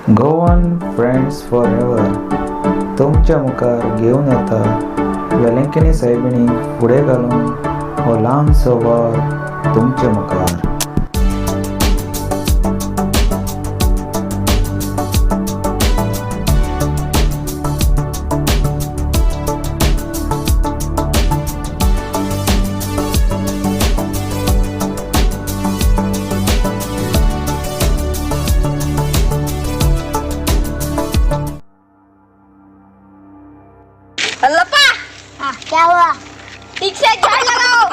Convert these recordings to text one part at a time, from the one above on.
Goan friends forever तुमच्या मुखार घेऊन येता वेलंकनी साहेबिणी फुडें घालून हो ल्हानसो वार तुमच्या मुखार. अल्लापा क्या हुआ? ठीक से झाड़ लगाओ.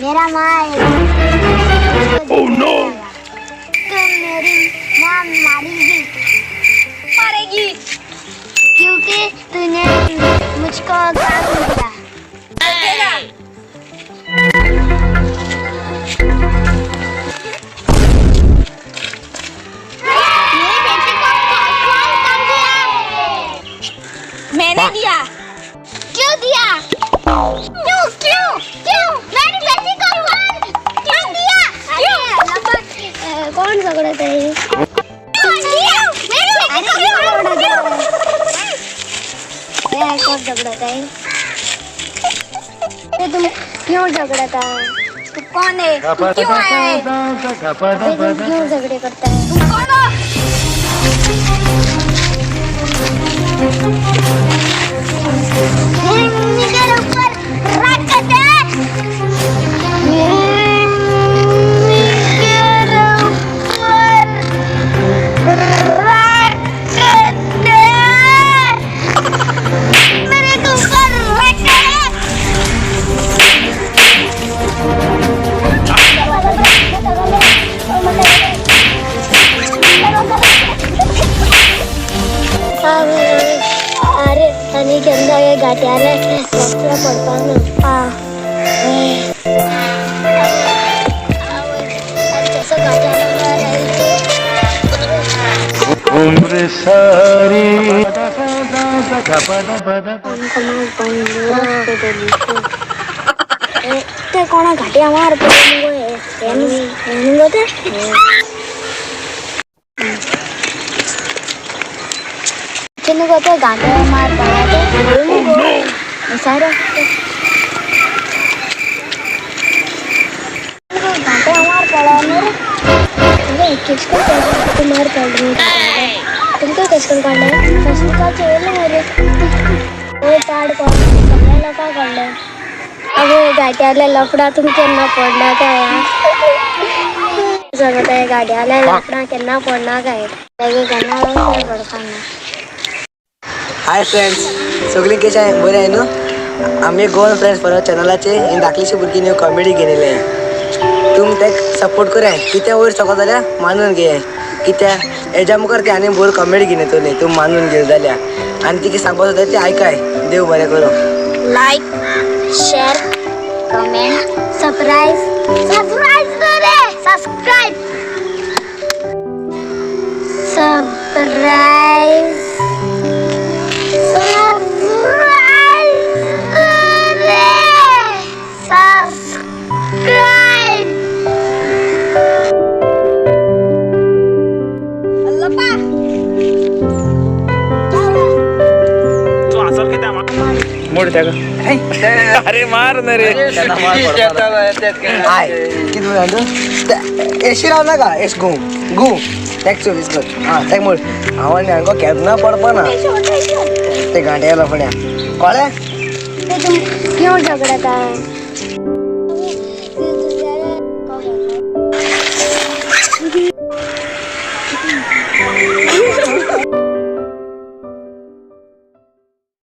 मेरा माल. Oh no! तुम मेरी माँ मारेगी मारेगी क्योंकि तूने मुझको काम दिया. देगा. मेरी बेटी को कौन काम दिया? मैंने दिया. क्यों दिया? क्यों क्यों क्यों मेरी बेटी को क्यों दिया? क्यों? कौन झगड़ा था ये? क्यों दिया? मेरी बेटी को क्यों दिया? कौन झगड़ा था ये? ये तुम क्यों झगड़ा था? तू कौन है? तू क्यों आया है? अबे तुम क्यों झगड़े करता है? तू कौन हो? मेरे ऊपर रख दे. अरे पानी के अंदर ये घाटियाले लफड़ा पड़ता है ना. जैसा घाटियाला उम्र सारी ते कोणा घाटिया मार पडून ते चिन्ह को तो घाटे मार पड़ा तो सारा घाटे मार पड़ा मेरे किसको तो मार पड़ रही है. तुमको किसको काटना है? फसल का चोर मेरे वो ताड़ को कमरे लगा कर ले. अब घाटे वाले लफड़ा तुम करना पड़ना का यार. जरूरत है गाड़ी वाले लफड़ा करना पड़ना का है. लेकिन करना पड़ता है. हाय फ्रेंड्स, सगळीं कशें आहे? बरें आहे न्हू? आमी गोवन फ्रेंड्स फॉर चॅनलाचे ही धाकलीशी भुरगीं न्यू कॉमेडी केलेली आहे. तुम ताका सपोर्ट कराय. कित्या वयर सको जाल्यार मानून घे. कित्या हेज्या मुखार ती आनी बरो कॉमेडी घेवन येतली. तूं मानून घे जाल्यार आनी ती कितें सांगपाक सोदता ती आयकाय. देव बरें करूं. लाइक शेयर कमेंट सब्सक्राइब करे सब्सक्राइब अल्लापा मोड त्या अरे मार ना रे. हाय किती म्हणतो एशी राव नाका एश गू गू टॅक्स सर्वीस कर. हां ताका म्हण हांव आनी हांगा केन्ना पडपा ना ते गांठ्याला फड्या कळ्ळें. तुम क्यों झगड़ा था?